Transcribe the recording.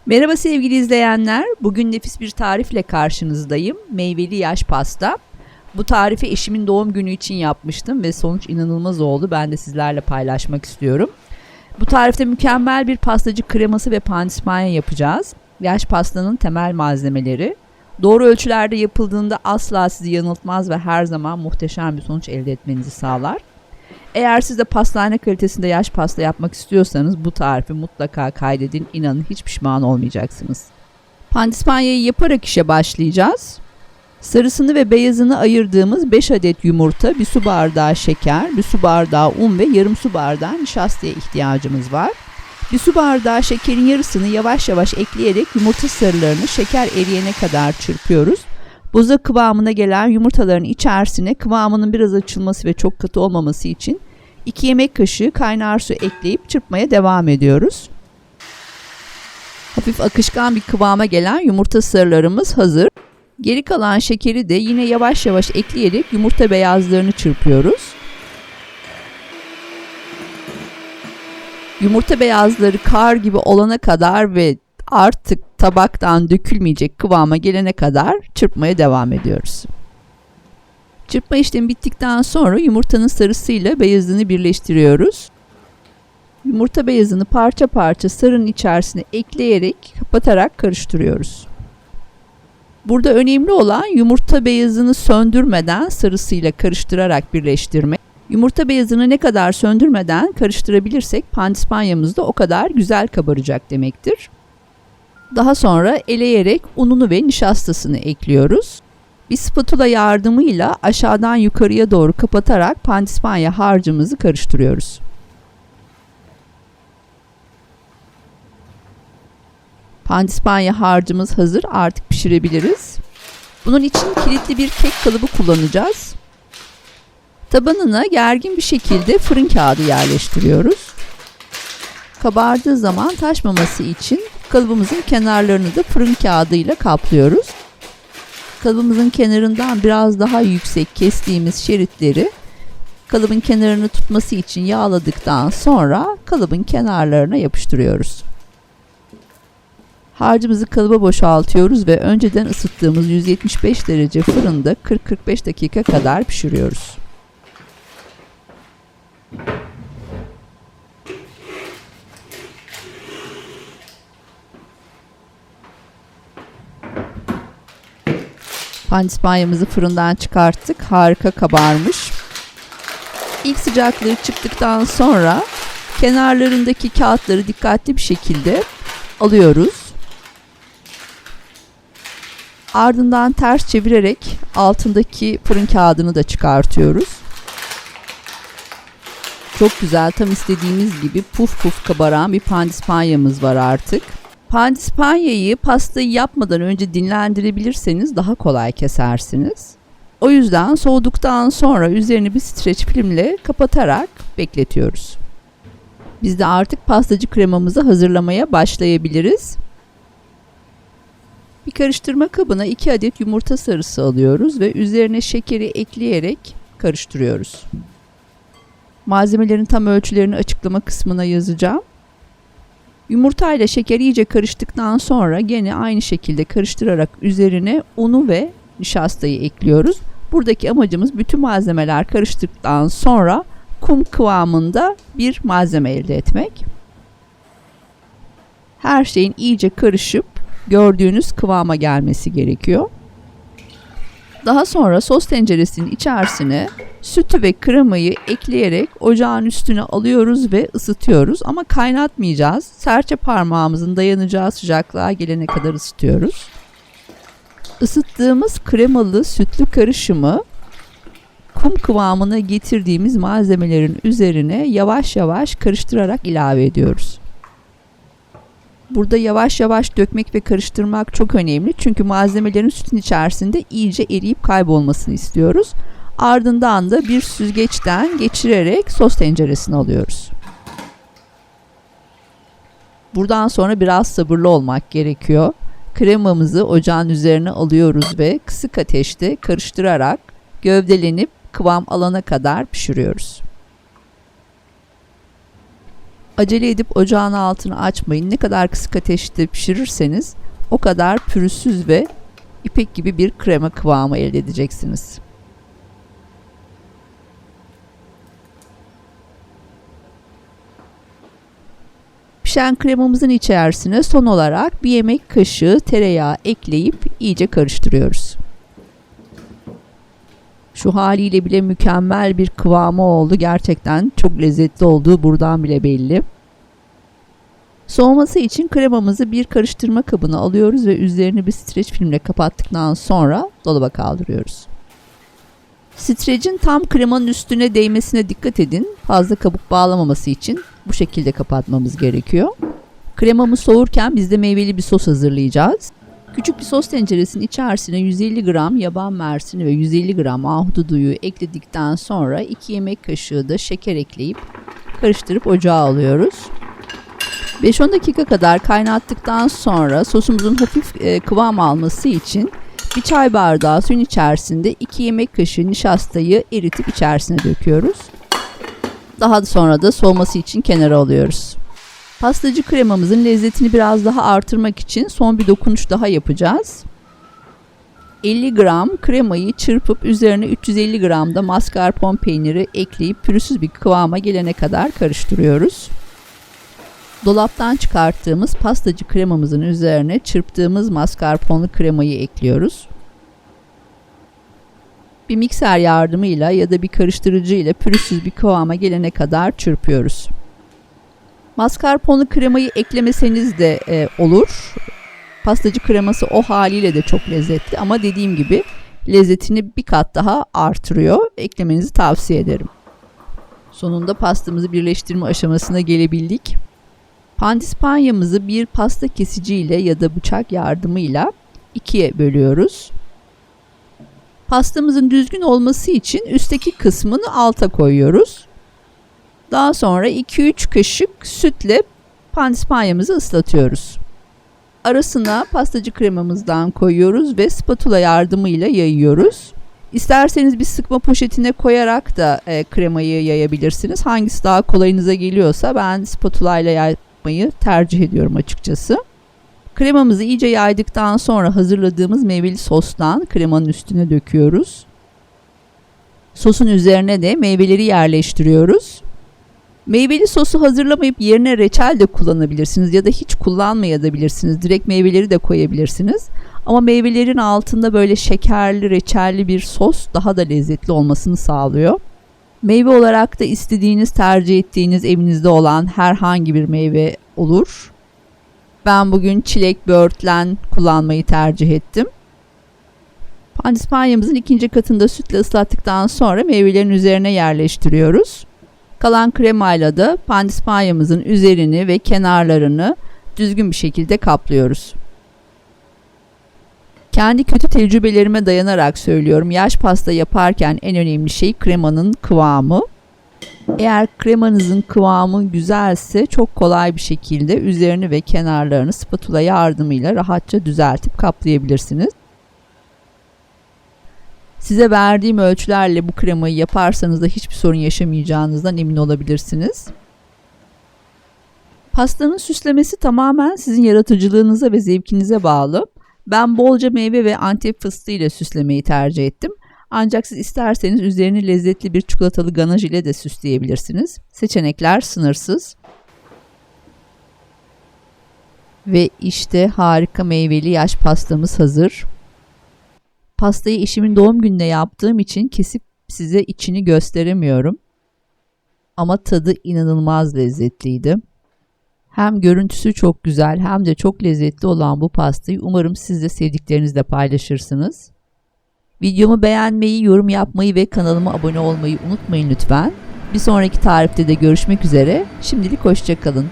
Merhaba sevgili izleyenler. Bugün nefis bir tarifle karşınızdayım. Meyveli yaş pasta. Bu tarifi eşimin doğum günü için yapmıştım ve sonuç inanılmaz oldu. Ben de sizlerle paylaşmak istiyorum. Bu tarifte mükemmel bir pastacı kreması ve pandispanya yapacağız. Yaş pastanın temel malzemeleri. Doğru ölçülerde yapıldığında asla sizi yanıltmaz ve her zaman muhteşem bir sonuç elde etmenizi sağlar. Eğer siz de pastane kalitesinde yaş pasta yapmak istiyorsanız bu tarifi mutlaka kaydedin. İnanın hiç pişman olmayacaksınız. Pandispanyayı yaparak işe başlayacağız. Sarısını ve beyazını ayırdığımız 5 adet yumurta, 1 su bardağı şeker, 1 su bardağı un ve yarım su bardağı nişastaya ihtiyacımız var. 1 su bardağı şekerin yarısını yavaş yavaş ekleyerek yumurta sarılarını şeker eriyene kadar çırpıyoruz. Boza kıvamına gelen yumurtaların içerisine kıvamının biraz açılması ve çok katı olmaması için 2 yemek kaşığı kaynar su ekleyip çırpmaya devam ediyoruz. Hafif akışkan bir kıvama gelen yumurta sarılarımız hazır. Geri kalan şekeri de yine yavaş yavaş ekleyerek yumurta beyazlarını çırpıyoruz. Yumurta beyazları kar gibi olana kadar ve artık tabaktan dökülmeyecek kıvama gelene kadar çırpmaya devam ediyoruz. Çırpma işlemi bittikten sonra yumurtanın sarısıyla beyazını birleştiriyoruz. Yumurta beyazını parça parça sarının içerisine ekleyerek kapatarak karıştırıyoruz. Burada önemli olan yumurta beyazını söndürmeden sarısıyla karıştırarak birleştirmek. Yumurta beyazını ne kadar söndürmeden karıştırabilirsek pandispanyamız da o kadar güzel kabaracak demektir. Daha sonra eleyerek ununu ve nişastasını ekliyoruz. Bir spatula yardımıyla aşağıdan yukarıya doğru kapatarak pandispanya harcımızı karıştırıyoruz. Pandispanya harcımız hazır, artık pişirebiliriz. Bunun için kilitli bir kek kalıbı kullanacağız. Tabanına gergin bir şekilde fırın kağıdı yerleştiriyoruz. Kabardığı zaman taşmaması için kalıbımızın kenarlarını da fırın kağıdıyla kaplıyoruz. Kalıbımızın kenarından biraz daha yüksek kestiğimiz şeritleri kalıbın kenarını tutması için yağladıktan sonra kalıbın kenarlarına yapıştırıyoruz. Harcımızı kalıba boşaltıyoruz ve önceden ısıttığımız 175 derece fırında 40-45 dakika kadar pişiriyoruz. Pandispanyamızı fırından çıkarttık. Harika kabarmış. İlk sıcaklığı çıktıktan sonra kenarlarındaki kağıtları dikkatli bir şekilde alıyoruz. Ardından ters çevirerek altındaki fırın kağıdını da çıkartıyoruz. Çok güzel, tam istediğimiz gibi puf puf kabaran bir pandispanyamız var artık. Pandispanyayı pastayı yapmadan önce dinlendirebilirseniz daha kolay kesersiniz. O yüzden soğuduktan sonra üzerini bir streç filmle kapatarak bekletiyoruz. Biz de artık pastacı kremamızı hazırlamaya başlayabiliriz. Bir karıştırma kabına 2 adet yumurta sarısı alıyoruz ve üzerine şekeri ekleyerek karıştırıyoruz. Malzemelerin tam ölçülerini açıklama kısmına yazacağım. Yumurta ile şeker iyice karıştıktan sonra gene aynı şekilde karıştırarak üzerine unu ve nişastayı ekliyoruz. Buradaki amacımız bütün malzemeler karıştıktan sonra kum kıvamında bir malzeme elde etmek. Her şeyin iyice karışıp gördüğünüz kıvama gelmesi gerekiyor. Daha sonra sos tenceresinin içerisine sütü ve kremayı ekleyerek ocağın üstüne alıyoruz ve ısıtıyoruz. Ama kaynatmayacağız. Serçe parmağımızın dayanacağı sıcaklığa gelene kadar ısıtıyoruz. Isıttığımız kremalı sütlü karışımı kum kıvamına getirdiğimiz malzemelerin üzerine yavaş yavaş karıştırarak ilave ediyoruz. Burada yavaş yavaş dökmek ve karıştırmak çok önemli. Çünkü malzemelerin sütün içerisinde iyice eriyip kaybolmasını istiyoruz. Ardından da bir süzgeçten geçirerek sos tenceresine alıyoruz. Buradan sonra biraz sabırlı olmak gerekiyor. Kremamızı ocağın üzerine alıyoruz ve kısık ateşte karıştırarak gövdelenip kıvam alana kadar pişiriyoruz. Acele edip ocağın altını açmayın. Ne kadar kısık ateşte pişirirseniz o kadar pürüzsüz ve ipek gibi bir krema kıvamı elde edeceksiniz. Pişen kremamızın içerisine son olarak bir yemek kaşığı tereyağı ekleyip iyice karıştırıyoruz. Şu haliyle bile mükemmel bir kıvamı oldu. Gerçekten çok lezzetli olduğu buradan bile belli. Soğuması için kremamızı bir karıştırma kabına alıyoruz ve üzerini bir streç filmle kapattıktan sonra dolaba kaldırıyoruz. Streçin tam kremanın üstüne değmesine dikkat edin. Fazla kabuk bağlamaması için bu şekilde kapatmamız gerekiyor. Kremamız soğurken biz de meyveli bir sos hazırlayacağız. Küçük bir sos tenceresinin içerisine 150 gram yaban mersini ve 150 gram ahududuyu ekledikten sonra 2 yemek kaşığı da şeker ekleyip karıştırıp ocağa alıyoruz. 5-10 dakika kadar kaynattıktan sonra sosumuzun hafif kıvam alması için bir çay bardağı suyun içerisinde 2 yemek kaşığı nişastayı eritip içerisine döküyoruz. Daha sonra da soğuması için kenara alıyoruz. Pastacı kremamızın lezzetini biraz daha artırmak için son bir dokunuş daha yapacağız. 50 gram kremayı çırpıp üzerine 350 gram da mascarpone peyniri ekleyip pürüzsüz bir kıvama gelene kadar karıştırıyoruz. Dolaptan çıkarttığımız pastacı kremamızın üzerine çırptığımız mascarpone'lu kremayı ekliyoruz. Bir mikser yardımıyla ya da bir karıştırıcı ile pürüzsüz bir kıvama gelene kadar çırpıyoruz. Mascarpone'lu kremayı eklemeseniz de olur. Pastacı kreması o haliyle de çok lezzetli ama dediğim gibi lezzetini bir kat daha artırıyor. Eklemenizi tavsiye ederim. Sonunda pastamızı birleştirme aşamasına gelebildik. Pandispanyamızı bir pasta kesiciyle ya da bıçak yardımıyla ikiye bölüyoruz. Pastamızın düzgün olması için üstteki kısmını alta koyuyoruz. Daha sonra 2-3 kaşık sütle pandispanyamızı ıslatıyoruz. Arasına pastacı kremamızdan koyuyoruz ve spatula yardımıyla yayıyoruz. İsterseniz bir sıkma poşetine koyarak da kremayı yayabilirsiniz. Hangisi daha kolayınıza geliyorsa ben spatula ile yaymayı tercih ediyorum açıkçası. Kremamızı iyice yaydıktan sonra hazırladığımız meyveli sostan kremanın üstüne döküyoruz. Sosun üzerine de meyveleri yerleştiriyoruz. Meyveli sosu hazırlamayıp yerine reçel de kullanabilirsiniz ya da hiç kullanmayabilirsiniz. Direkt meyveleri de koyabilirsiniz. Ama meyvelerin altında böyle şekerli, reçelli bir sos daha da lezzetli olmasını sağlıyor. Meyve olarak da istediğiniz, tercih ettiğiniz evinizde olan herhangi bir meyve olur. Ben bugün çilek, böğürtlen kullanmayı tercih ettim. Pandispanyamızın ikinci katında sütle ıslattıktan sonra meyvelerin üzerine yerleştiriyoruz. Kalan kremayla da pandispanyamızın üzerini ve kenarlarını düzgün bir şekilde kaplıyoruz. Kendi kötü tecrübelerime dayanarak söylüyorum. Yaş pasta yaparken en önemli şey kremanın kıvamı. Eğer kremanızın kıvamı güzelse çok kolay bir şekilde üzerini ve kenarlarını spatula yardımıyla rahatça düzeltip kaplayabilirsiniz. Size verdiğim ölçülerle bu kremayı yaparsanız da hiçbir sorun yaşamayacağınızdan emin olabilirsiniz. Pastanın süslemesi tamamen sizin yaratıcılığınıza ve zevkinize bağlı. Ben bolca meyve ve Antep fıstığı ile süslemeyi tercih ettim. Ancak siz isterseniz üzerini lezzetli bir çikolatalı ganaj ile de süsleyebilirsiniz. Seçenekler sınırsız. Ve işte harika meyveli yaş pastamız hazır. Pastayı eşimin doğum gününde yaptığım için kesip size içini gösteremiyorum. Ama tadı inanılmaz lezzetliydi. Hem görüntüsü çok güzel hem de çok lezzetli olan bu pastayı umarım siz de sevdiklerinizle paylaşırsınız. Videomu beğenmeyi, yorum yapmayı ve kanalıma abone olmayı unutmayın lütfen. Bir sonraki tarifte de görüşmek üzere. Şimdilik hoşça kalın.